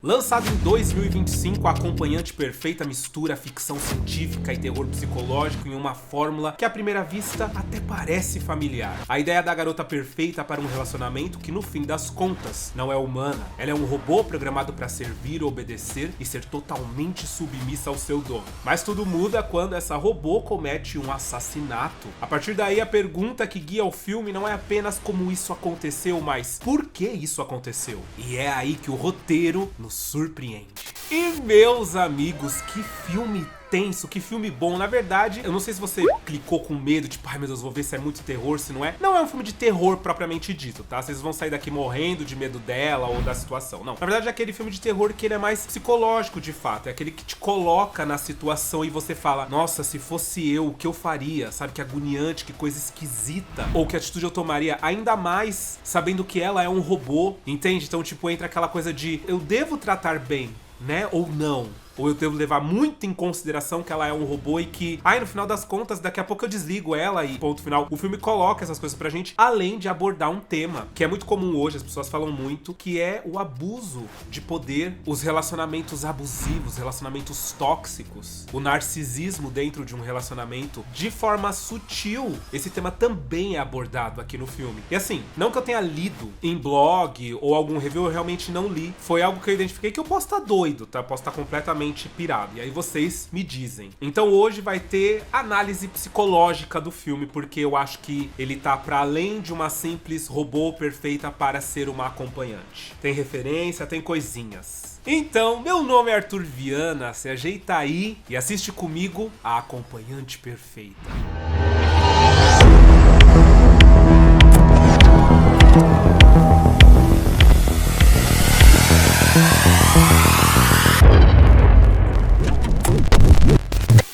Lançado em 2025, a Acompanhante Perfeita mistura ficção científica e terror psicológico em uma fórmula que à primeira vista até parece familiar. A ideia da garota perfeita para um relacionamento que no fim das contas não é humana. Ela é um robô programado para servir, obedecer e ser totalmente submissa ao seu dono. Mas tudo muda quando essa robô comete um assassinato. A partir daí, a pergunta que guia o filme não é apenas como isso aconteceu, mas por que isso aconteceu? E é aí que o roteiro nos surpreende. E meus amigos, que filme tenso, que filme bom. Na verdade, eu não sei se você clicou com medo, tipo, ai meu Deus, vou ver se é muito terror, se não é. Não é um filme de terror propriamente dito, tá? Vocês vão sair daqui morrendo de medo dela ou da situação. Não. Na verdade, é aquele filme de terror que ele é mais psicológico, de fato. É aquele que te coloca na situação e você fala, nossa, se fosse eu, o que eu faria? Sabe, que agoniante, que coisa esquisita. Ou que atitude eu tomaria, ainda mais sabendo que ela é um robô, entende? Então, tipo, entra aquela coisa de, eu devo tratar bem, né? Ou não. Ou eu devo levar muito em consideração que ela é um robô e que, no final das contas, daqui a pouco eu desligo ela e ponto final. O filme coloca essas coisas pra gente, além de abordar um tema que é muito comum hoje, as pessoas falam muito, que é o abuso de poder, os relacionamentos abusivos, relacionamentos tóxicos, o narcisismo dentro de um relacionamento de forma sutil. Esse tema também é abordado aqui no filme. E assim, não que eu tenha lido em blog ou algum review, eu realmente não li. Foi algo que eu identifiquei que eu posso estar doido, tá? Eu posso estar completamente pirado. E aí vocês me dizem. Então hoje vai ter análise psicológica do filme, porque eu acho que ele tá para além de uma simples robô perfeita para ser uma acompanhante. Tem referência, tem coisinhas. Então, meu nome é Arthur Viana, se ajeita aí e assiste comigo a Acompanhante Perfeita.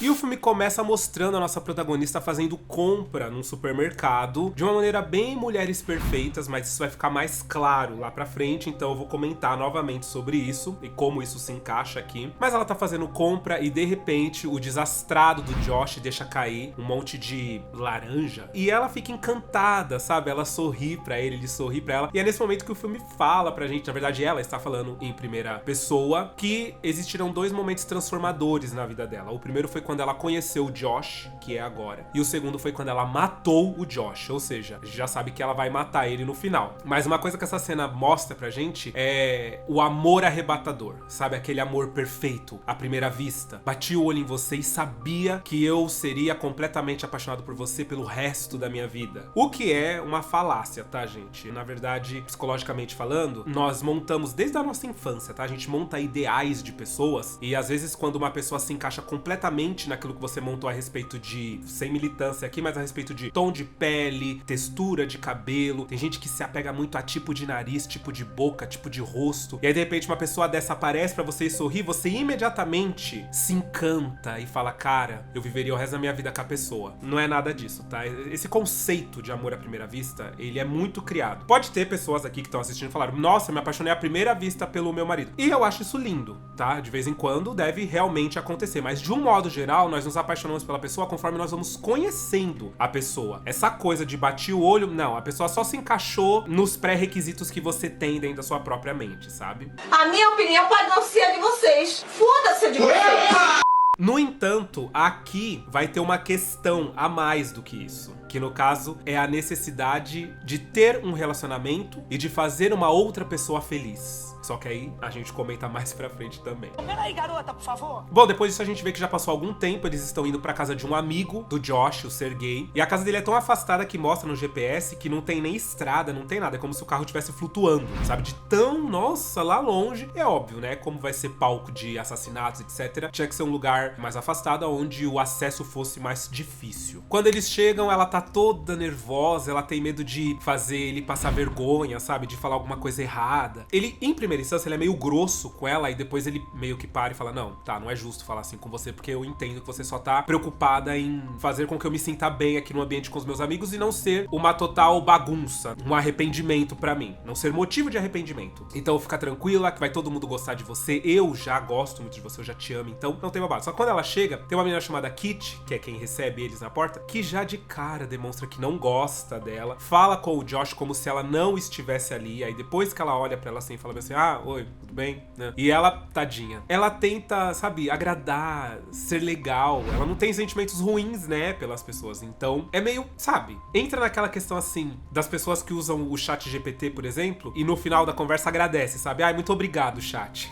E o filme começa mostrando a nossa protagonista fazendo compra num supermercado de uma maneira bem Mulheres Perfeitas, mas isso vai ficar mais claro lá pra frente, então eu vou comentar novamente sobre isso e como isso se encaixa aqui. Mas ela tá fazendo compra e de repente o desastrado do Josh deixa cair um monte de laranja e ela fica encantada, sabe? Ela sorri pra ele sorri pra ela, e é nesse momento que o filme fala pra gente, na verdade ela está falando em primeira pessoa, que existirão dois momentos transformadores na vida dela. O primeiro foi quando ela conheceu o Josh, que é agora. E o segundo foi quando ela matou o Josh. Ou seja, a gente já sabe que ela vai matar ele no final. Mas uma coisa que essa cena mostra pra gente é o amor arrebatador. Sabe, aquele amor perfeito, à primeira vista. Bati o olho em você e sabia que eu seria completamente apaixonado por você pelo resto da minha vida. O que é uma falácia, tá, gente? Na verdade, psicologicamente falando, nós montamos desde a nossa infância, tá? A gente monta ideais de pessoas e às vezes quando uma pessoa se encaixa completamente naquilo que você montou a respeito de, sem militância aqui, mas a respeito de tom de pele, textura de cabelo. Tem gente que se apega muito a tipo de nariz, tipo de boca, tipo de rosto. E aí de repente uma pessoa dessa aparece pra você e sorrir, você imediatamente se encanta e fala, cara, eu viveria o resto da minha vida com a pessoa. Não é nada disso, tá? Esse conceito de amor à primeira vista, ele é muito criado. Pode ter pessoas aqui que estão assistindo e falaram, nossa, eu me apaixonei à primeira vista pelo meu marido. E eu acho isso lindo, tá? De vez em quando deve realmente acontecer, mas de um modo geral, nós nos apaixonamos pela pessoa conforme nós vamos conhecendo a pessoa. Essa coisa de bater o olho, não, a pessoa só se encaixou nos pré-requisitos que você tem dentro da sua própria mente, sabe? A minha opinião pode não ser a de vocês. Foda-se a de vocês. No entanto, aqui vai ter uma questão a mais do que isso. Que no caso é a necessidade de ter um relacionamento e de fazer uma outra pessoa feliz. Só que aí a gente comenta mais pra frente também. Peraí, garota, por favor. Bom, depois disso a gente vê que já passou algum tempo, eles estão indo pra casa de um amigo do Josh, o Sergei. E a casa dele é tão afastada que mostra no GPS que não tem nem estrada, não tem nada. É como se o carro estivesse flutuando, sabe? De tão, nossa, lá longe. É óbvio, né? Como vai ser palco de assassinatos, etc. Tinha que ser um lugar mais afastado, onde o acesso fosse mais difícil. Quando eles chegam, ela tá toda nervosa, ela tem medo de fazer ele passar vergonha, sabe? De falar alguma coisa errada. Ele, em primeira instância, ele é meio grosso com ela e depois ele meio que para e fala, não, tá, não é justo falar assim com você, porque eu entendo que você só tá preocupada em fazer com que eu me sinta bem aqui no ambiente com os meus amigos e não ser uma total bagunça, um arrependimento pra mim, não ser motivo de arrependimento. Então fica tranquila que vai todo mundo gostar de você, eu já gosto muito de você, eu já te amo, então não tem babado. Só que quando ela chega, tem uma menina chamada Kit, que é quem recebe eles na porta, que já de cara cara, demonstra que não gosta dela, fala com o Josh como se ela não estivesse ali, aí depois que ela olha pra ela assim, fala assim, ah, oi, tudo bem? Né? E ela, tadinha, ela tenta, sabe, agradar, ser legal, ela não tem sentimentos ruins, né, pelas pessoas, então é meio, sabe, entra naquela questão assim, das pessoas que usam o chat GPT, por exemplo, e no final da conversa agradece, sabe, ai, muito obrigado, chat.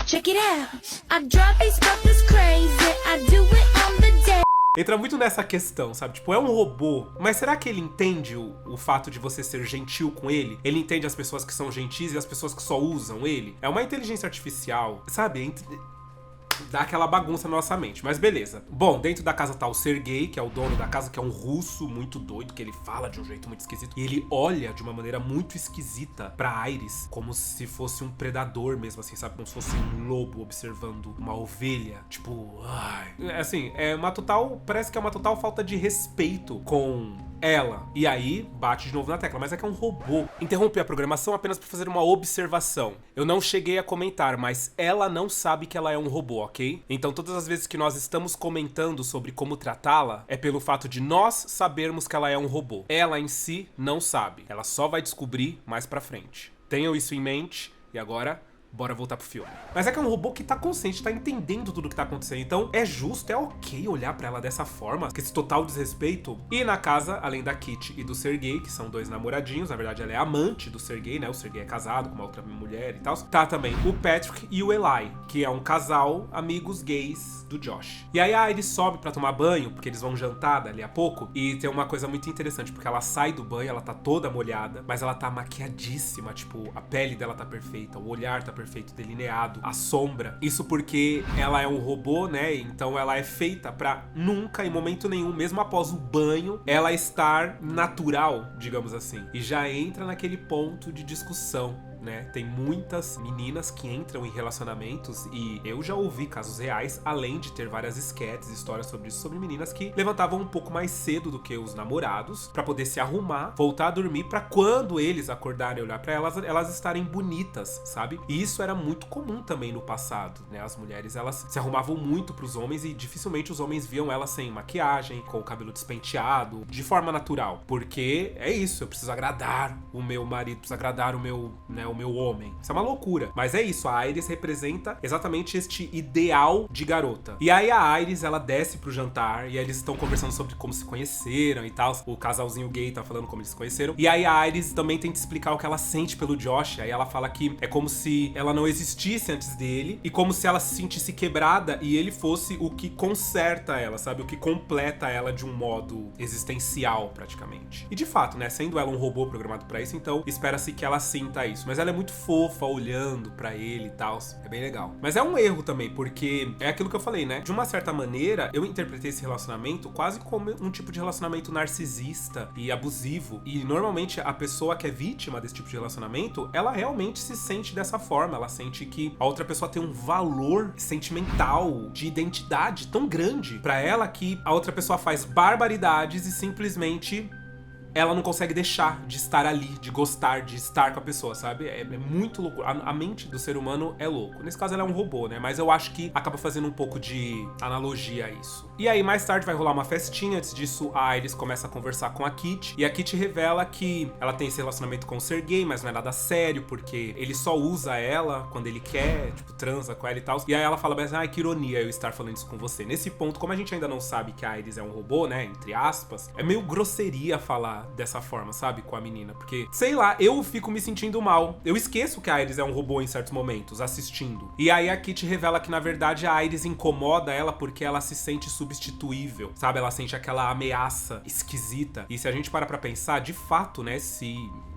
Check it out. I drive these fuckers crazy. I do it on the day. Entra muito nessa questão, sabe? Tipo, é um robô, mas será que ele entende o fato de você ser gentil com ele? Ele entende as pessoas que são gentis e as pessoas que só usam ele? É uma inteligência artificial, sabe? Dá aquela bagunça na nossa mente, mas beleza. Bom, dentro da casa tá o Sergei, que é o dono da casa, que é um russo muito doido, que ele fala de um jeito muito esquisito. E ele olha de uma maneira muito esquisita pra Iris, como se fosse um predador mesmo, assim, sabe? Como se fosse um lobo observando uma ovelha. Tipo, ai. Assim, parece que é uma total falta de respeito com ela. E aí, bate de novo na tecla, mas é que é um robô. Interrompi a programação apenas para fazer uma observação. Eu não cheguei a comentar, mas ela não sabe que ela é um robô, ok? Então todas as vezes que nós estamos comentando sobre como tratá-la, é pelo fato de nós sabermos que ela é um robô. Ela em si não sabe. Ela só vai descobrir mais pra frente. Tenham isso em mente e agora bora voltar pro filme. Mas é que é um robô que tá consciente, tá entendendo tudo que tá acontecendo. Então é justo, é ok olhar pra ela dessa forma, com esse total desrespeito. E na casa, além da Kitty e do Sergei, que são dois namoradinhos, na verdade ela é amante do Sergei, né? O Sergei é casado com uma outra mulher e tal. Tá também o Patrick e o Eli, que é um casal, amigos gays do Josh. E aí a Iris sobe pra tomar banho, porque eles vão jantar dali a pouco. E tem uma coisa muito interessante, porque ela sai do banho, ela tá toda molhada, mas ela tá maquiadíssima, tipo, a pele dela tá perfeita, o olhar tá perfeito, delineado, a sombra. Isso porque ela é um robô, né? Então ela é feita pra nunca, em momento nenhum, mesmo após o banho, ela estar natural, digamos assim. E já entra naquele ponto de discussão, né? Tem muitas meninas que entram em relacionamentos e eu já ouvi casos reais, além de ter várias esquetes, histórias sobre isso, sobre meninas que levantavam um pouco mais cedo do que os namorados pra poder se arrumar, voltar a dormir pra quando eles acordarem e olhar pra elas estarem bonitas, sabe? E isso era muito comum também no passado, né? As mulheres, elas se arrumavam muito pros homens e dificilmente os homens viam elas sem maquiagem, com o cabelo despenteado, de forma natural. Porque é isso, eu preciso agradar o meu marido, preciso agradar o meu, né, o meu homem. Isso é uma loucura. Mas é isso, a Iris representa exatamente este ideal de garota. E aí a Iris, ela desce pro jantar e aí eles estão conversando sobre como se conheceram e tal. O casalzinho gay tá falando como eles se conheceram. E aí a Iris também tenta explicar o que ela sente pelo Josh. Aí ela fala que é como se ela não existisse antes dele e como se ela se sentisse quebrada e ele fosse o que conserta ela, sabe? O que completa ela de um modo existencial, praticamente. E de fato, né? Sendo ela um robô programado pra isso, então espera-se que ela sinta isso. Mas ela é muito fofa olhando pra ele e tal. É bem legal. Mas é um erro também, porque é aquilo que eu falei, né? De uma certa maneira, eu interpretei esse relacionamento quase como um tipo de relacionamento narcisista e abusivo. E normalmente a pessoa que é vítima desse tipo de relacionamento, ela realmente se sente dessa forma. Ela sente que a outra pessoa tem um valor sentimental, de identidade tão grande pra ela que a outra pessoa faz barbaridades e simplesmente ela não consegue deixar de estar ali, de gostar, de estar com a pessoa, sabe? É muito louco. A mente do ser humano é louco. Nesse caso ela é um robô, né? Mas eu acho que acaba fazendo um pouco de analogia a isso. E aí mais tarde vai rolar uma festinha. Antes disso a Iris começa a conversar com a Kitty. E a Kitty revela que ela tem esse relacionamento com o Sergei, mas não é nada sério, porque ele só usa ela quando ele quer, tipo, transa com ela e tal. E aí ela fala, mas que ironia eu estar falando isso com você. Nesse ponto, como a gente ainda não sabe que a Iris é um robô, né? Entre aspas, é meio grosseria falar dessa forma, sabe, com a menina, porque, sei lá, eu fico me sentindo mal, eu esqueço que a Iris é um robô em certos momentos, assistindo, e aí a Kitty revela que na verdade a Iris incomoda ela porque ela se sente substituível, sabe, ela sente aquela ameaça esquisita, e se a gente para pra pensar, de fato, né, se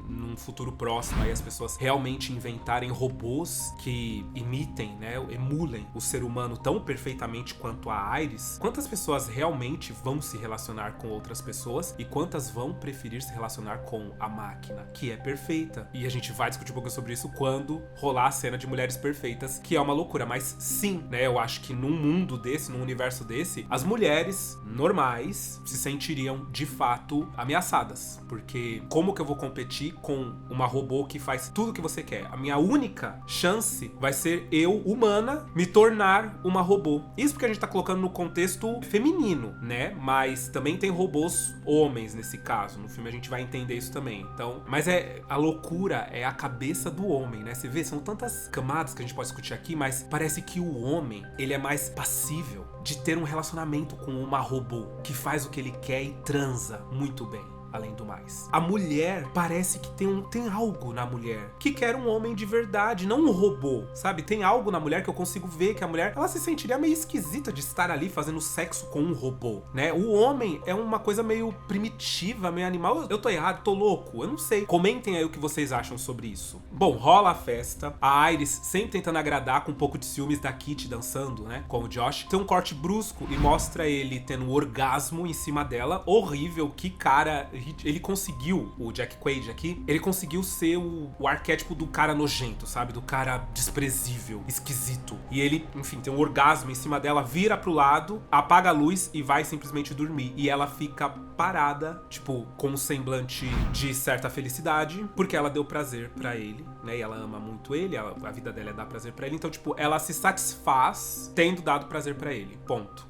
num futuro próximo aí as pessoas realmente inventarem robôs que imitem, né, emulem o ser humano tão perfeitamente quanto a Iris, quantas pessoas realmente vão se relacionar com outras pessoas e quantas vão preferir se relacionar com a máquina, que é perfeita? E a gente vai discutir um pouco sobre isso quando rolar a cena de Mulheres Perfeitas, que é uma loucura, mas sim, né, eu acho que num mundo desse, num universo desse, as mulheres normais se sentiriam de fato ameaçadas, porque como que eu vou competir com uma robô que faz tudo que você quer. A minha única chance vai ser eu, humana, me tornar uma robô. Isso porque a gente tá colocando no contexto feminino, né? Mas também tem robôs homens nesse caso. No filme a gente vai entender isso também. Então, mas a loucura é a cabeça do homem, né? Você vê, são tantas camadas que a gente pode discutir aqui, mas parece que o homem, ele é mais passível de ter um relacionamento com uma robô que faz o que ele quer e transa muito bem. Além do mais, a mulher parece que tem algo na mulher que quer um homem de verdade, não um robô, sabe? Tem algo na mulher que eu consigo ver que a mulher, ela se sentiria meio esquisita de estar ali fazendo sexo com um robô, né? O homem é uma coisa meio primitiva, meio animal. Eu tô errado, tô louco, eu não sei. Comentem aí o que vocês acham sobre isso. Bom, rola a festa, a Iris sempre tentando agradar, com um pouco de ciúmes da Kitty dançando, né? Com o Josh. Tem um corte brusco e mostra ele tendo um orgasmo em cima dela. Horrível, que cara. Ele conseguiu, o Jack Quaid aqui, ele conseguiu ser o arquétipo do cara nojento, sabe? Do cara desprezível, esquisito. E ele, enfim, tem um orgasmo em cima dela, vira pro lado, apaga a luz e vai simplesmente dormir. E ela fica parada, tipo, com um semblante de certa felicidade, porque ela deu prazer pra ele, né? E ela ama muito ele, a vida dela é dar prazer pra ele. Então, tipo, ela se satisfaz tendo dado prazer pra ele. Ponto.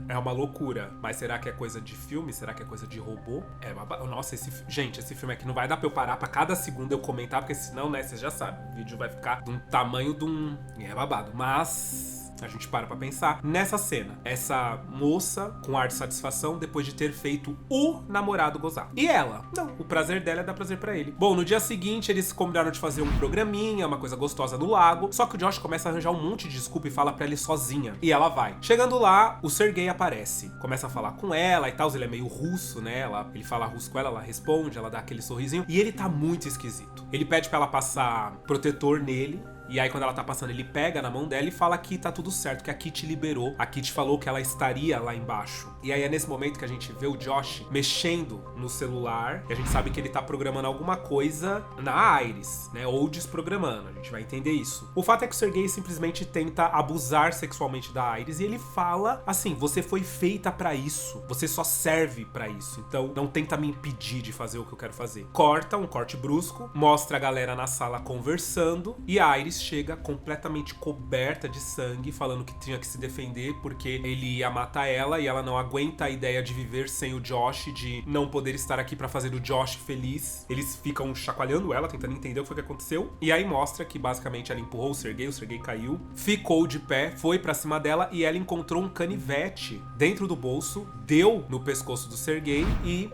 É uma loucura. Mas será que é coisa de filme? Será que é coisa de robô? Nossa, gente, esse filme aqui não vai dar pra eu parar pra cada segundo eu comentar, porque senão, né, vocês já sabem, o vídeo vai ficar de um tamanho de um... É babado. Mas... a gente para pra pensar nessa cena. Essa moça com ar de satisfação depois de ter feito o namorado gozar. E ela? Não, o prazer dela é dar prazer pra ele. Bom, no dia seguinte eles combinaram de fazer um programinha, uma coisa gostosa no lago. Só que o Josh começa a arranjar um monte de desculpa e fala pra ela ir sozinha. E ela vai. Chegando lá, o Sergei aparece. Começa a falar com ela e tal. Ele é meio russo, né? Ele fala russo com ela, ela responde, ela dá aquele sorrisinho. E ele tá muito esquisito. Ele pede pra ela passar protetor nele. E aí quando ela tá passando, ele pega na mão dela e fala que tá tudo certo, que a Kitty liberou. A Kitty falou que ela estaria lá embaixo. E aí é nesse momento que a gente vê o Josh mexendo no celular. E a gente sabe que ele tá programando alguma coisa na Iris, né? Ou desprogramando, a gente vai entender isso. O fato é que o Sergei simplesmente tenta abusar sexualmente da Iris. E ele fala assim, você foi feita pra isso. Você só serve pra isso. Então não tenta me impedir de fazer o que eu quero fazer. Corta, um corte brusco. Mostra a galera na sala conversando. E a Iris chega completamente coberta de sangue, falando que tinha que se defender porque ele ia matar ela e ela não aguenta a ideia de viver sem o Josh, de não poder estar aqui pra fazer o Josh feliz. Eles ficam chacoalhando ela, tentando entender o que foi que aconteceu. E aí mostra que basicamente ela empurrou o Sergei caiu, ficou de pé, foi pra cima dela e ela encontrou um canivete dentro do bolso, deu no pescoço do Sergei e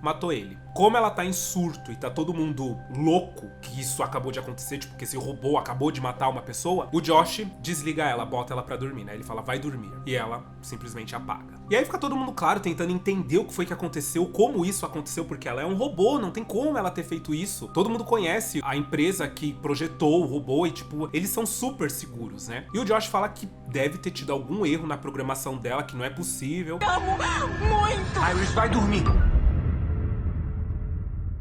matou ele. Como ela tá em surto e tá todo mundo louco que isso acabou de acontecer, tipo, que esse robô acabou de matar uma pessoa, o Josh desliga ela, bota ela pra dormir, né? Ele fala, vai dormir. E ela simplesmente apaga. E aí fica todo mundo, claro, tentando entender o que foi que aconteceu, como isso aconteceu, porque ela é um robô, não tem como ela ter feito isso. Todo mundo conhece a empresa que projetou o robô e, tipo, eles são super seguros, né? E o Josh fala que deve ter tido algum erro na programação dela, que não é possível. Eu amo muito! Iris, vai dormir!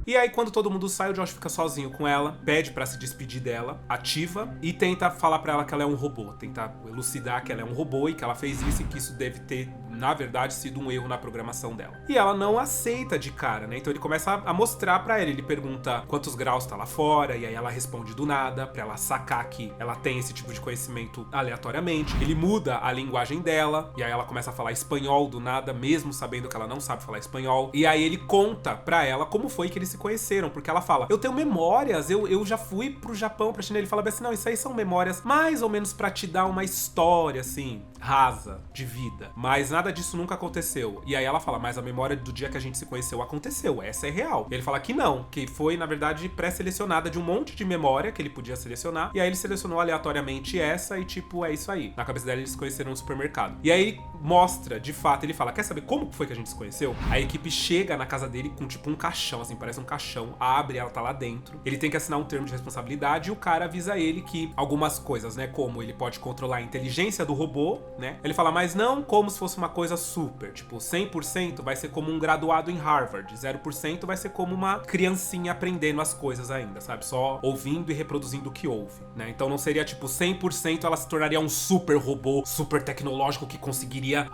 E aí, quando todo mundo sai, o Josh fica sozinho com ela, pede pra se despedir dela, ativa e tenta falar pra ela que ela é um robô. Tenta elucidar que ela é um robô e que ela fez isso e que isso deve ter, na verdade, sido um erro na programação dela. E ela não aceita de cara, né? Então ele começa a mostrar pra ela. Ele pergunta quantos graus tá lá fora, e aí ela responde do nada, pra ela sacar que ela tem esse tipo de conhecimento aleatoriamente. Ele muda a linguagem dela, e aí ela começa a falar espanhol do nada, mesmo sabendo que ela não sabe falar espanhol. E aí ele conta pra ela como foi que eles se conheceram, porque ela fala, eu tenho memórias, eu já fui pro Japão, pra China. Ele fala assim, não, isso aí são memórias mais ou menos pra te dar uma história, assim, rasa, de vida. Mas nada disso nunca aconteceu. E aí ela fala, mas a memória do dia que a gente se conheceu aconteceu, essa é real. E ele fala que não, que foi, na verdade, pré-selecionada de um monte de memória que ele podia selecionar. E aí ele selecionou aleatoriamente essa e, tipo, é isso aí. Na cabeça dela, eles se conheceram no supermercado. E aí mostra, de fato, ele fala, quer saber como foi que a gente se conheceu? A equipe chega na casa dele com, tipo, um caixão, assim, parece um caixão, abre, ela tá lá dentro. Ele tem que assinar um termo de responsabilidade e o cara avisa ele que algumas coisas, né, como ele pode controlar a inteligência do robô, né? Ele fala, mas não como se fosse uma coisa super. Tipo, 100% vai ser como um graduado em Harvard. 0% vai ser como uma criancinha aprendendo as coisas ainda, sabe? Só ouvindo e reproduzindo o que ouve, né? Então não seria, tipo, 100% ela se tornaria um super robô, super tecnológico que conseguiria,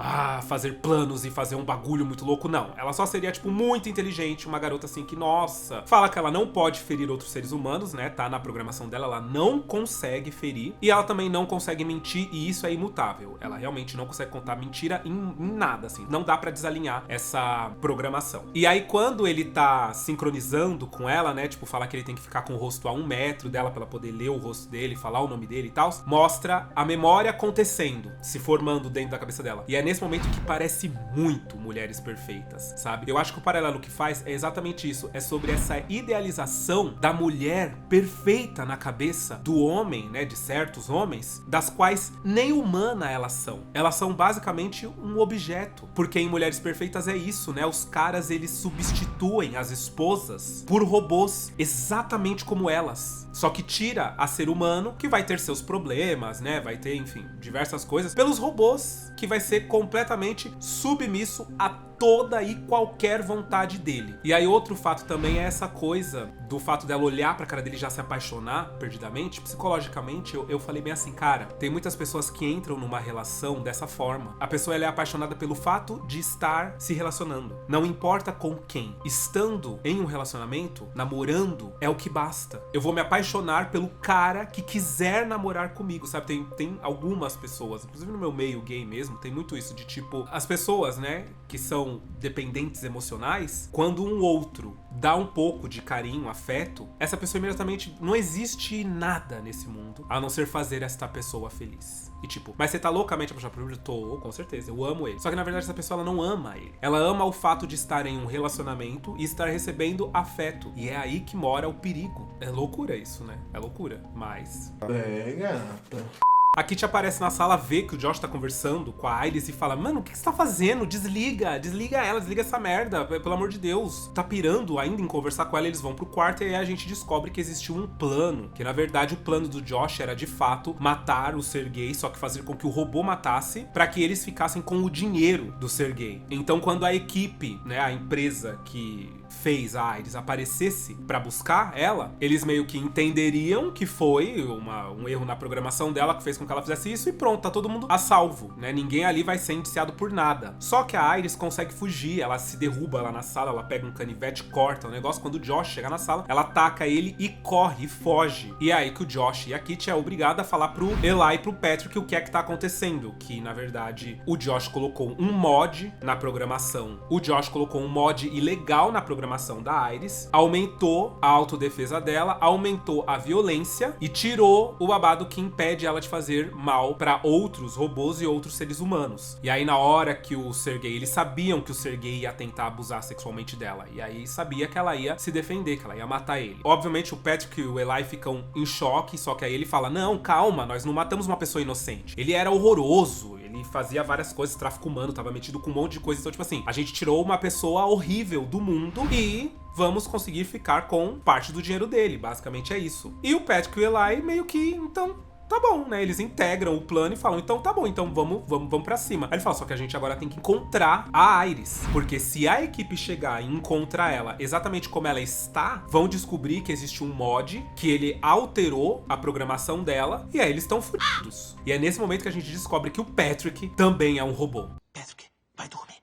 fazer planos e fazer um bagulho muito louco. Não. Ela só seria, tipo, muito inteligente. Uma garota, assim, que, nossa... Fala que ela não pode ferir outros seres humanos, né? Tá na programação dela, ela não consegue ferir. E ela também não consegue mentir, e isso é imutável. Ela realmente não consegue contar mentira em nada, assim. Não dá pra desalinhar essa programação. E aí, quando ele tá sincronizando com ela, né? Tipo, fala que ele tem que ficar com o rosto a 1 metro dela pra ela poder ler o rosto dele, falar o nome dele e tal. Mostra a memória acontecendo, se formando dentro da cabeça dela. E é nesse momento que parece muito Mulheres Perfeitas, sabe? Eu acho que o paralelo que faz é exatamente isso. É sobre essa idealização da mulher perfeita na cabeça do homem, né? De certos homens, das quais nem humana elas são. Elas são basicamente um objeto. Porque em Mulheres Perfeitas é isso, né? Os caras, eles substituem as esposas por robôs, exatamente como elas. Só que tira a ser humano, que vai ter seus problemas, né? Vai ter, enfim, diversas coisas, pelos robôs, que vai ser completamente submisso a toda e qualquer vontade dele. E aí outro fato também é essa coisa do fato dela olhar pra cara dele e já se apaixonar perdidamente. Psicologicamente, eu falei bem assim, cara, tem muitas pessoas que entram numa relação dessa forma. A pessoa, ela é apaixonada pelo fato de estar se relacionando. Não importa com quem. Estando em um relacionamento, namorando, é o que basta. Eu vou me apaixonar pelo cara que quiser namorar comigo, sabe? Tem algumas pessoas, inclusive no meu meio gay mesmo, tem muito isso de tipo, as pessoas, né, que são dependentes emocionais, quando um outro dá um pouco de carinho, afeto, essa pessoa imediatamente, não existe nada nesse mundo a não ser fazer esta pessoa feliz. E tipo, mas você tá loucamente apaixonado por ele? Tô, com certeza, eu amo ele. Só que na verdade essa pessoa, ela não ama ele. Ela ama o fato de estar em um relacionamento e estar recebendo afeto. E é aí que mora o perigo. É loucura isso, né? É loucura. Mas... Bem, gata. A Kitty aparece na sala, vê que o Josh tá conversando com a Iris e fala, mano, o que você tá fazendo? Desliga ela, desliga essa merda, pelo amor de Deus. Tá pirando ainda em conversar com ela, eles vão pro quarto e aí a gente descobre que existiu um plano, que na verdade o plano do Josh era de fato matar o Sergei, só que fazer com que o robô matasse, pra que eles ficassem com o dinheiro do Sergei. Então quando a equipe, né, a empresa que fez a Iris aparecesse pra buscar ela, eles meio que entenderiam que foi um erro na programação dela que fez com que ela fizesse isso e pronto, tá todo mundo a salvo, né? Ninguém ali vai ser indiciado por nada. Só que a Iris consegue fugir, ela se derruba lá na sala, ela pega um canivete, corta o negócio. Quando o Josh chega na sala, ela ataca ele e corre, e foge. E é aí que o Josh e a Kitty é obrigada a falar pro Eli e pro Patrick o que é que tá acontecendo. Que, na verdade, o Josh colocou um mod na programação. O Josh colocou um mod ilegal na programação da Iris, aumentou a autodefesa dela, aumentou a violência e tirou o babado que impede ela de fazer mal pra outros robôs e outros seres humanos. E aí na hora que o Sergei, eles sabiam que o Sergei ia tentar abusar sexualmente dela, e aí sabia que ela ia se defender, que ela ia matar ele. Obviamente o Patrick e o Eli ficam em choque, só que aí ele fala, não, calma, nós não matamos uma pessoa inocente. Ele era horroroso, ele fazia várias coisas, tráfico humano, tava metido com um monte de coisa. Então, tipo assim, a gente tirou uma pessoa horrível do mundo e vamos conseguir ficar com parte do dinheiro dele. Basicamente é isso. E o Patrick e o Eli meio que, então, tá bom, né? Eles integram o plano e falam, então tá bom, então vamos pra cima. Aí ele fala, só que a gente agora tem que encontrar a Iris. Porque se a equipe chegar e encontrar ela exatamente como ela está, vão descobrir que existe um mod que ele alterou a programação dela e aí eles estão fodidos. E é nesse momento que a gente descobre que o Patrick também é um robô. Patrick, vai dormir.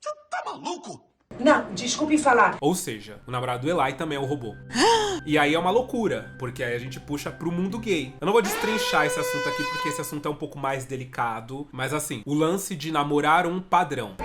Você tá maluco? Não, desculpe falar. Ou seja, o namorado do Eli também é um robô. E aí é uma loucura, porque aí a gente puxa pro mundo gay. Eu não vou destrinchar esse assunto aqui, porque esse assunto é um pouco mais delicado. Mas assim, o lance de namorar um padrão.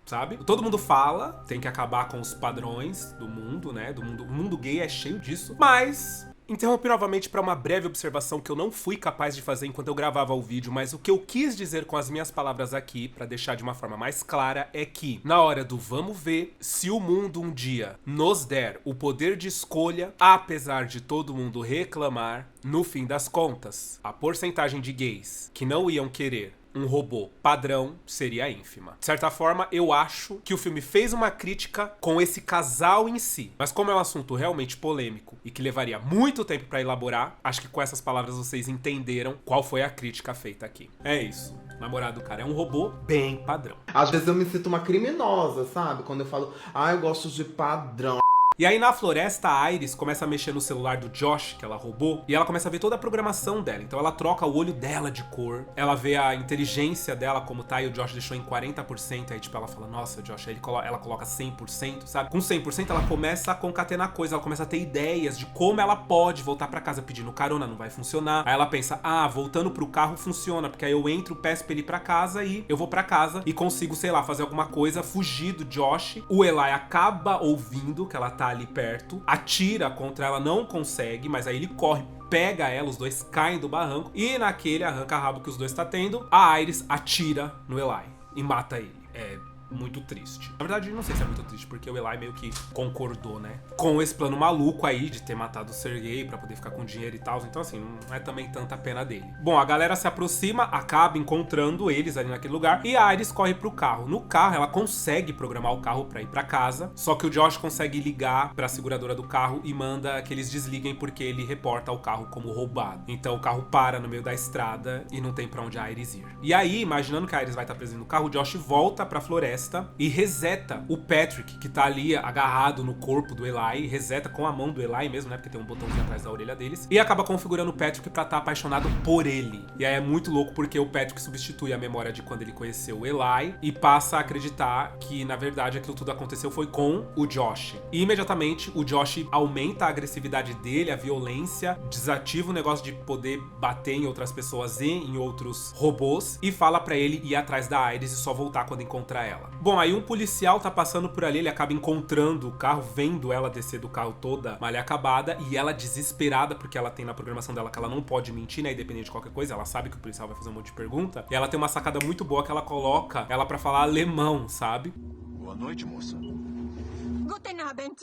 Sabe? Todo mundo fala, tem que acabar com os padrões do mundo, né? O mundo gay é cheio disso. Mas... interrompi novamente para uma breve observação que eu não fui capaz de fazer enquanto eu gravava o vídeo, mas o que eu quis dizer com as minhas palavras aqui, para deixar de uma forma mais clara, é que, na hora do vamos ver, se o mundo um dia nos der o poder de escolha, apesar de todo mundo reclamar, no fim das contas, a porcentagem de gays que não iam querer um robô padrão seria a ínfima. De certa forma, eu acho que o filme fez uma crítica com esse casal em si. Mas como é um assunto realmente polêmico e que levaria muito tempo pra elaborar, acho que com essas palavras vocês entenderam qual foi a crítica feita aqui. É isso. O namorado do cara é um robô bem padrão. Às vezes eu me sinto uma criminosa, sabe? Quando eu falo, eu gosto de padrão. E aí na floresta, a Iris começa a mexer no celular do Josh, que ela roubou, e ela começa a ver toda a programação dela. Então ela troca o olho dela de cor, ela vê a inteligência dela como tá, e o Josh deixou em 40%, aí tipo ela fala, nossa, Josh, aí ela coloca 100%, sabe? Com 100% ela começa a concatenar coisas, ela começa a ter ideias de como ela pode voltar pra casa pedindo carona, não vai funcionar. Aí ela pensa, voltando pro carro funciona, porque aí eu entro, peço pra ele ir pra casa e eu vou pra casa e consigo, sei lá, fazer alguma coisa, fugir do Josh. O Eli acaba ouvindo que ela tá ali perto, atira contra ela, não consegue, mas aí ele corre, pega ela, os dois caem do barranco e naquele arranca-rabo que os dois tá tendo, a Iris atira no Eli e mata ele. É muito triste. Na verdade, não sei se é muito triste, porque o Eli meio que concordou, né? Com esse plano maluco aí de ter matado o Sergei pra poder ficar com dinheiro e tal. Então, assim, não é também tanta pena dele. Bom, a galera se aproxima, acaba encontrando eles ali naquele lugar e a Iris corre pro carro. No carro, ela consegue programar o carro pra ir pra casa, só que o Josh consegue ligar pra seguradora do carro e manda que eles desliguem porque ele reporta o carro como roubado. Então, o carro para no meio da estrada e não tem pra onde a Iris ir. E aí, imaginando que a Iris vai estar presa no carro, o Josh volta pra floresta e reseta o Patrick, que tá ali agarrado no corpo do Eli, reseta com a mão do Eli mesmo, né, porque tem um botãozinho atrás da orelha deles, e acaba configurando o Patrick pra estar apaixonado por ele. E aí é muito louco porque o Patrick substitui a memória de quando ele conheceu o Eli e passa a acreditar que, na verdade, aquilo tudo aconteceu foi com o Josh. E imediatamente o Josh aumenta a agressividade dele, a violência, desativa o negócio de poder bater em outras pessoas e em outros robôs e fala pra ele ir atrás da Iris e só voltar quando encontrar ela. Bom, aí um policial tá passando por ali, ele acaba encontrando o carro, vendo ela descer do carro toda malha acabada, e ela desesperada, porque ela tem na programação dela que ela não pode mentir, né, independente de qualquer coisa, ela sabe que o policial vai fazer um monte de pergunta, e ela tem uma sacada muito boa que ela coloca ela pra falar alemão, sabe? Boa noite, moça. Guten Abend.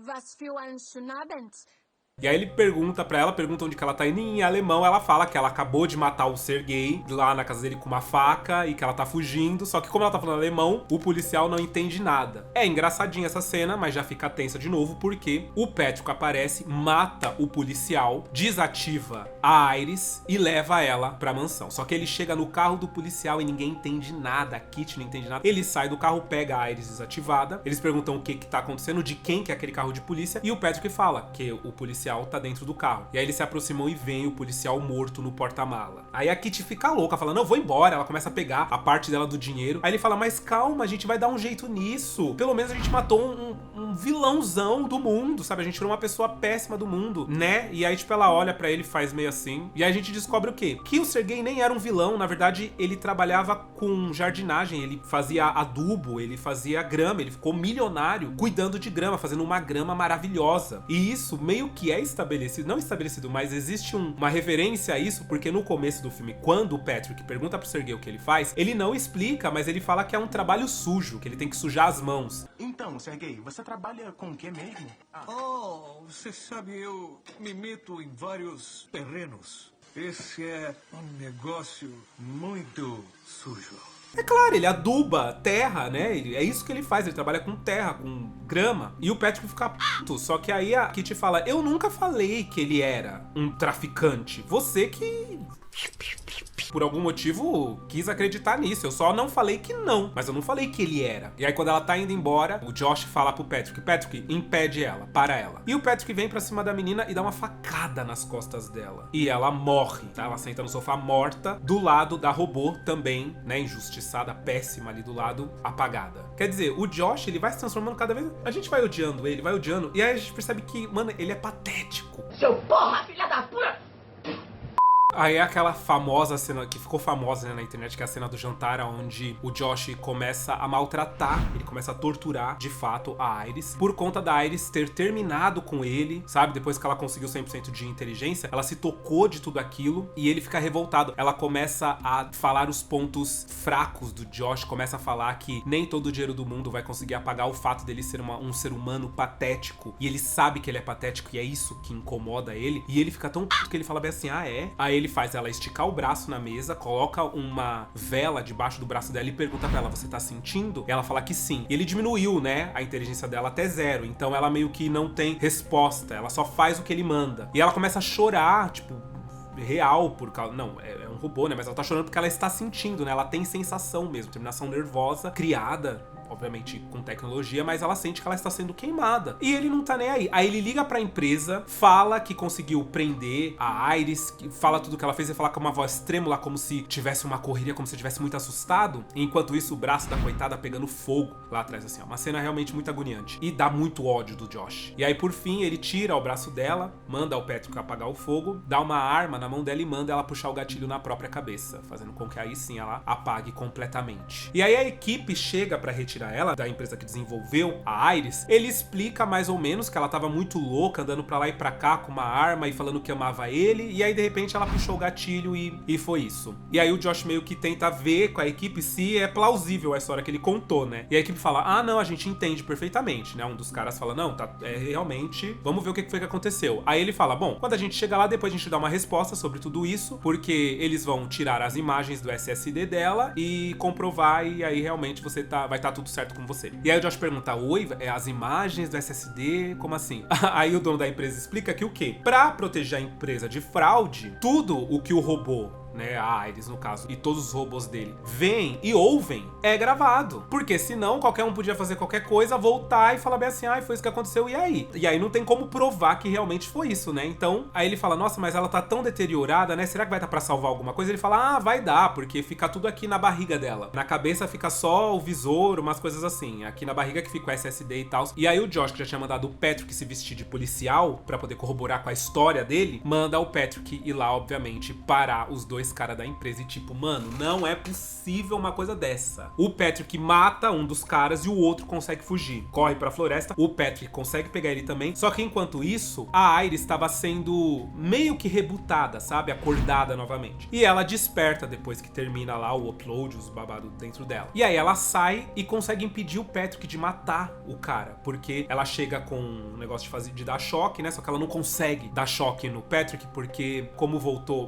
Was für ein schönen Abend. E aí ele pergunta pra ela, pergunta onde que ela tá indo em alemão, ela fala que ela acabou de matar o Sergei lá na casa dele com uma faca e que ela tá fugindo, só que como ela tá falando alemão, o policial não entende nada. É engraçadinha essa cena, mas já fica tensa de novo porque o Patrick aparece, mata o policial, desativa a Iris e leva ela pra mansão. Só que ele chega no carro do policial e ninguém entende nada, a Kitty não entende nada. Ele sai do carro, pega a Iris desativada, eles perguntam o que que tá acontecendo, de quem que é aquele carro de polícia, e o Patrick fala que o policial tá dentro do carro. E aí eles se aproximam e veem o policial morto no porta-mala. Aí a Kitty fica louca, fala, não, vou embora. Ela começa a pegar a parte dela do dinheiro. Aí ele fala, mas calma, a gente vai dar um jeito nisso. Pelo menos a gente matou um vilãozão do mundo, sabe? A gente tirou uma pessoa péssima do mundo, né? E aí, tipo, ela olha pra ele e faz meio assim. E aí a gente descobre o quê? Que o Sergei nem era um vilão. Na verdade, ele trabalhava com jardinagem. Ele fazia adubo, ele fazia grama. Ele ficou milionário cuidando de grama, fazendo uma grama maravilhosa. E isso meio que é estabelecido, não estabelecido, mas existe uma referência a isso, porque no começo do filme, quando o Patrick pergunta pro Sergei o que ele faz, ele não explica, mas ele fala que é um trabalho sujo, que ele tem que sujar as mãos. Então, Sergei, você trabalha com o que mesmo? Oh, você sabe, eu me meto em vários terrenos. Esse é um negócio muito sujo. É claro, ele aduba terra, né? É isso que ele faz, ele trabalha com terra, com grama. E o Patrick fica puto, só que aí a Kitty fala, eu nunca falei que ele era um traficante. Você que... por algum motivo, quis acreditar nisso. Eu só não falei que não, mas eu não falei que ele era. E aí, quando ela tá indo embora, o Josh fala pro Patrick, Patrick, impede ela, para ela. E o Patrick vem pra cima da menina e dá uma facada nas costas dela. E ela morre, tá? Ela senta no sofá morta, do lado da robô também, né, injustiçada, péssima ali do lado, apagada. Quer dizer, o Josh, ele vai se transformando cada vez... A gente vai odiando ele, vai odiando, e aí a gente percebe que, mano, ele é patético. Seu porra, filha da puta! Aí é aquela famosa cena, que ficou famosa, né, na internet, que é a cena do jantar, onde o Josh começa a maltratar, ele começa a torturar, de fato, a Iris, por conta da Iris ter terminado com ele, sabe? Depois que ela conseguiu 100% de inteligência, ela se tocou de tudo aquilo e ele fica revoltado. Ela começa a falar os pontos fracos do Josh, começa a falar que nem todo o dinheiro do mundo vai conseguir apagar o fato dele ser um ser humano patético, e ele sabe que ele é patético e é isso que incomoda ele, e ele fica tão puto que ele fala bem assim, ah é? Aí ele faz ela esticar o braço na mesa, coloca uma vela debaixo do braço dela e pergunta pra ela, você tá sentindo? E ela fala que sim. E ele diminuiu, né, a inteligência dela até 0, então ela meio que não tem resposta, ela só faz o que ele manda. E ela começa a chorar, tipo, real por causa... Não, é um robô, né, mas ela tá chorando porque ela está sentindo, né, ela tem sensação mesmo, terminação nervosa, criada... obviamente com tecnologia, mas ela sente que ela está sendo queimada. E ele não tá nem aí. Aí ele liga pra empresa, fala que conseguiu prender a Iris, fala tudo que ela fez e fala com uma voz trêmula, como se tivesse uma correria, como se estivesse muito assustado. E enquanto isso, o braço da coitada pegando fogo lá atrás, assim, ó. Uma cena realmente muito agoniante. E dá muito ódio do Josh. E aí, por fim, ele tira o braço dela, manda o Patrick apagar o fogo, dá uma arma na mão dela e manda ela puxar o gatilho na própria cabeça, fazendo com que aí sim ela apague completamente. E aí a equipe chega pra retirar ela, da empresa que desenvolveu a Iris. Ele explica mais ou menos que ela tava muito louca, andando pra lá e pra cá com uma arma e falando que amava ele, e aí de repente ela puxou o gatilho e foi isso. E aí o Josh meio que tenta ver com a equipe se é plausível a história que ele contou, né? E a equipe fala, ah não, a gente entende perfeitamente, né? Um dos caras fala, não, tá, realmente, vamos ver o que foi que aconteceu. Aí ele fala, bom, quando a gente chegar lá, depois a gente dá uma resposta sobre tudo isso, porque eles vão tirar as imagens do SSD dela e comprovar, e aí realmente vai estar tudo certo com você. E aí o Josh pergunta, oi, as imagens do SSD, como assim? Aí o dono da empresa explica que o quê? Pra proteger a empresa de fraude, tudo o que o robô, né, a Iris no caso, e todos os robôs dele veem e ouvem, é gravado. Porque senão qualquer um podia fazer qualquer coisa, voltar e falar bem assim, foi isso que aconteceu, e aí? E aí não tem como provar que realmente foi isso, né? Então, aí ele fala, nossa, mas ela tá tão deteriorada, né? Será que vai dar pra salvar alguma coisa? Ele fala, vai dar, porque fica tudo aqui na barriga dela. Na cabeça fica só o visor, umas coisas assim. Aqui na barriga que fica o SSD e tal. E aí o Josh, que já tinha mandado o Patrick se vestir de policial pra poder corroborar com a história dele, manda o Patrick ir lá, obviamente, parar os dois cara da empresa e tipo, mano, não é possível uma coisa dessa. O Patrick mata um dos caras e o outro consegue fugir. Corre pra floresta, o Patrick consegue pegar ele também, só que enquanto isso, a Iris estava sendo meio que rebootada, sabe? Acordada novamente. E ela desperta depois que termina lá o upload, os babados dentro dela. E aí ela sai e consegue impedir o Patrick de matar o cara, porque ela chega com um negócio de dar choque, né? Só que ela não consegue dar choque no Patrick, porque como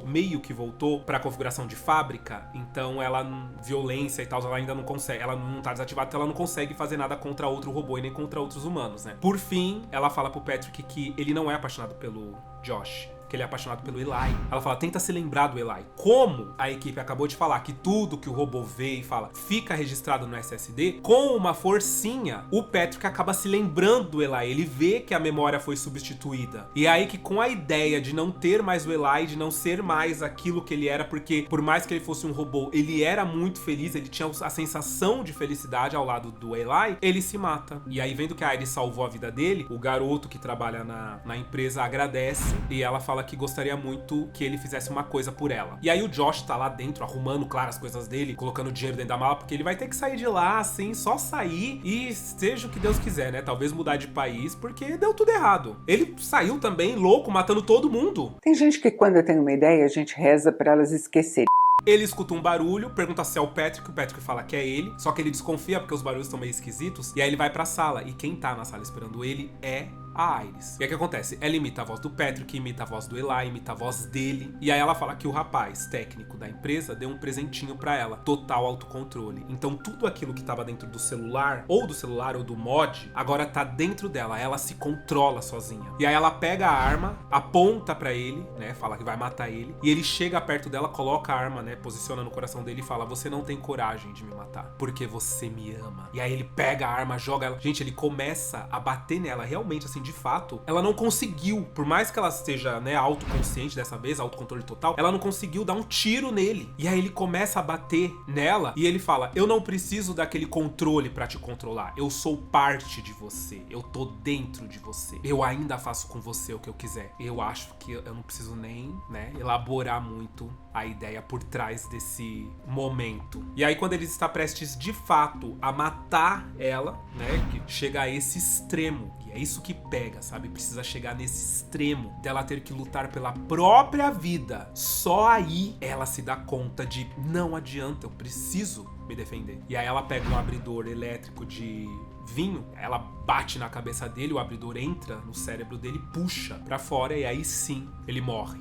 meio que voltou pra configuração de fábrica, então ela, violência e tal, ela ainda não consegue, ela não tá desativada, então ela não consegue fazer nada contra outro robô e nem contra outros humanos, né? Por fim, ela fala pro Patrick que ele não é apaixonado pelo Josh, que ele é apaixonado pelo Eli. Ela fala, tenta se lembrar do Eli. Como a equipe acabou de falar que tudo que o robô vê e fala fica registrado no SSD, com uma forcinha, o Patrick acaba se lembrando do Eli. Ele vê que a memória foi substituída. E é aí que com a ideia de não ter mais o Eli, de não ser mais aquilo que ele era, porque por mais que ele fosse um robô, ele era muito feliz, ele tinha a sensação de felicidade ao lado do Eli, ele se mata. E aí, vendo que a Iris salvou a vida dele, o garoto que trabalha na empresa agradece e ela fala que gostaria muito que ele fizesse uma coisa por ela. E aí o Josh tá lá dentro, arrumando, claro, as coisas dele, colocando dinheiro dentro da mala, porque ele vai ter que sair de lá, assim, só sair e seja o que Deus quiser, né? Talvez mudar de país, porque deu tudo errado. Ele saiu também louco, matando todo mundo. Tem gente que quando tem uma ideia, a gente reza pra elas esquecerem. Ele escuta um barulho, pergunta se é o Patrick fala que é ele, só que ele desconfia porque os barulhos estão meio esquisitos, e aí ele vai pra sala, e quem tá na sala esperando ele é a Iris. E aí o que acontece? Ela imita a voz do Patrick, imita a voz do Eli, imita a voz dele, e aí ela fala que o rapaz técnico da empresa deu um presentinho pra ela, total autocontrole. Então tudo aquilo que tava dentro do celular ou do mod, agora tá dentro dela, ela se controla sozinha. E aí ela pega a arma, aponta pra ele, né, fala que vai matar ele, e ele chega perto dela, coloca a arma, né, posiciona no coração dele e fala, você não tem coragem de me matar, porque você me ama. E aí ele pega a arma, joga ela, gente, ele começa a bater nela, realmente, assim, de fato, ela não conseguiu, por mais que ela esteja, né, autoconsciente dessa vez, autocontrole total, ela não conseguiu dar um tiro nele. E aí ele começa a bater nela e ele fala, eu não preciso daquele controle pra te controlar, eu sou parte de você, eu tô dentro de você, eu ainda faço com você o que eu quiser. Eu acho que eu não preciso nem, né, elaborar muito a ideia por trás desse momento. E aí quando ele está prestes de fato a matar ela, né, que chega a esse extremo, é isso que pega, sabe? Precisa chegar nesse extremo dela ter que lutar pela própria vida. Só aí ela se dá conta de não adianta, eu preciso me defender. E aí ela pega um abridor elétrico de vinho, ela bate na cabeça dele, o abridor entra no cérebro dele, puxa pra fora e aí sim ele morre.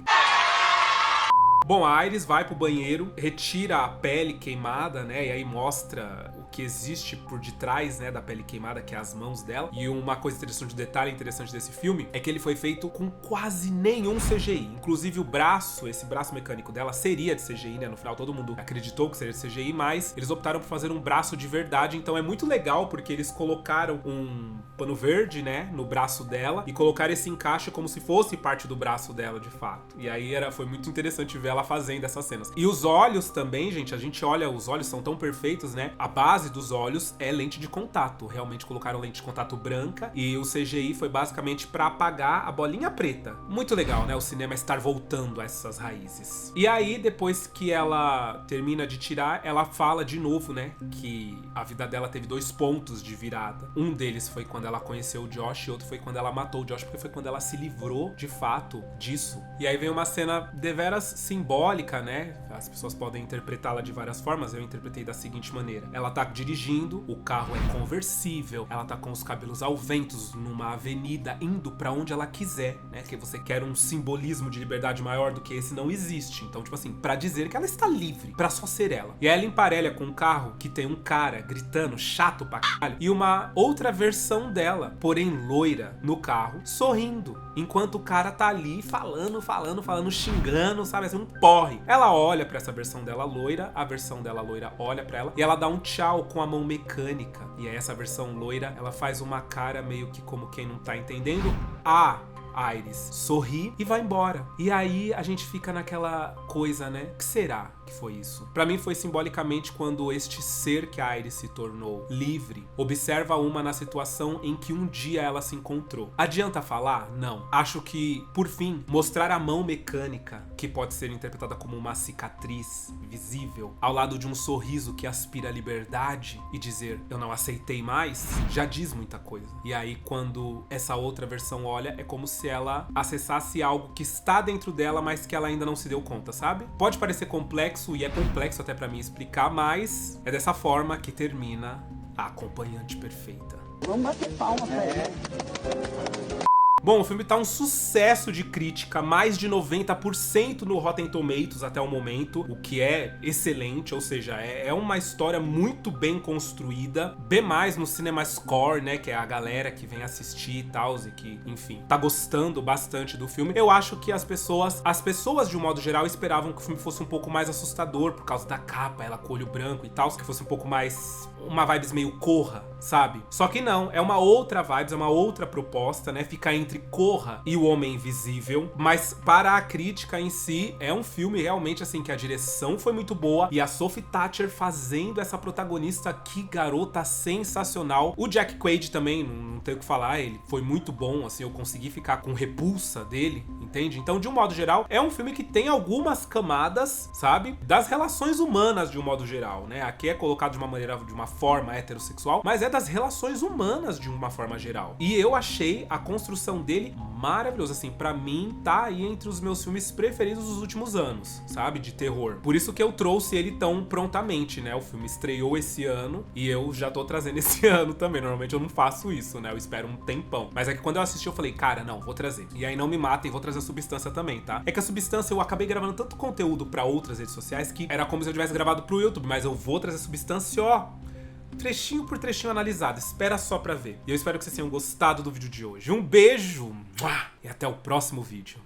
Bom, a Iris vai pro banheiro, retira a pele queimada, né? E aí mostra o que existe por detrás, né, da pele queimada, que é as mãos dela. E uma coisa interessante, um detalhe interessante desse filme, é que ele foi feito com quase nenhum CGI. Inclusive o braço, esse braço mecânico dela seria de CGI, né? No final todo mundo acreditou que seria de CGI, mas eles optaram por fazer um braço de verdade. Então é muito legal, porque eles colocaram um pano verde, né, no braço dela, e colocaram esse encaixe como se fosse parte do braço dela, de fato. E aí foi muito interessante ver ela fazendo essas cenas. E os olhos também, gente, a gente olha, os olhos são tão perfeitos, né? A base dos olhos é lente de contato. Realmente colocaram lente de contato branca e o CGI foi basicamente pra apagar a bolinha preta. Muito legal, né? O cinema estar voltando a essas raízes. E aí, depois que ela termina de tirar, ela fala de novo, né? Que a vida dela teve 2 pontos de virada. Um deles foi quando ela conheceu o Josh e outro foi quando ela matou o Josh, porque foi quando ela se livrou, de fato, disso. E aí vem uma cena deveras simbólica, né? As pessoas podem interpretá-la de várias formas, eu interpretei da seguinte maneira. Ela tá dirigindo, o carro é conversível, ela tá com os cabelos ao vento numa avenida, indo pra onde ela quiser, né? Que você quer um simbolismo de liberdade maior do que esse, não existe. Então, tipo assim, pra dizer que ela está livre, pra só ser ela. E aí ela emparelha com um carro que tem um cara gritando, chato pra caralho, e uma outra versão dela, porém loira, no carro, sorrindo, enquanto o cara tá ali falando, xingando, sabe, assim, um porre. Ela olha pra essa versão dela loira, a versão dela loira olha pra ela, e ela dá um tchau com a mão mecânica. E aí essa versão loira, ela faz uma cara meio que como quem não tá entendendo. Iris sorri e vai embora. E aí a gente fica naquela coisa, né? O que será que foi isso? Pra mim foi simbolicamente quando este ser que a Iris se tornou livre observa uma na situação em que um dia ela se encontrou. Adianta falar? Não. Acho que, por fim, mostrar a mão mecânica, que pode ser interpretada como uma cicatriz visível, ao lado de um sorriso que aspira a liberdade, e dizer eu não aceitei mais, já diz muita coisa. E aí quando essa outra versão olha, é como se ela acessasse algo que está dentro dela, mas que ela ainda não se deu conta, sabe? Pode parecer complexo, e é complexo até pra mim explicar, mas é dessa forma que termina A Acompanhante Perfeita. Vamos bater palma pra ele. Bom, o filme tá um sucesso de crítica, mais de 90% no Rotten Tomatoes até o momento, o que é excelente, ou seja, é uma história muito bem construída, B+, no CinemaScore, né, que é a galera que vem assistir e tal, e que, enfim, tá gostando bastante do filme. Eu acho que as pessoas de um modo geral esperavam que o filme fosse um pouco mais assustador, por causa da capa, ela com olho branco e tal, que fosse um pouco mais, uma vibes meio Corra, sabe? Só que não, é uma outra vibes, é uma outra proposta, né, fica entre Corra e O Homem Invisível, mas para a crítica em si, é um filme realmente assim, que a direção foi muito boa, e a Sophie Thatcher fazendo essa protagonista, que garota sensacional. O Jack Quaid também, não tenho o que falar, ele foi muito bom, assim, eu consegui ficar com repulsa dele, entende? Então, de um modo geral, é um filme que tem algumas camadas, sabe? Das relações humanas de um modo geral, né? Aqui é colocado de uma maneira, de uma forma heterossexual, mas é das relações humanas de uma forma geral. E eu achei a construção dele maravilhosa, assim, pra mim tá aí entre os meus filmes preferidos dos últimos anos, sabe, de terror. Por isso que eu trouxe ele tão prontamente, né, o filme estreou esse ano e eu já tô trazendo esse ano também. Normalmente eu não faço isso, né, eu espero um tempão, mas é que quando eu assisti eu falei, cara, não, vou trazer. E aí não me matem, vou trazer a Substância também, tá? É que a Substância eu acabei gravando tanto conteúdo pra outras redes sociais que era como se eu tivesse gravado pro YouTube, mas eu vou trazer a Substância, ó, trechinho por trechinho analisado, espera só pra ver. E eu espero que vocês tenham gostado do vídeo de hoje. Um beijo e até o próximo vídeo.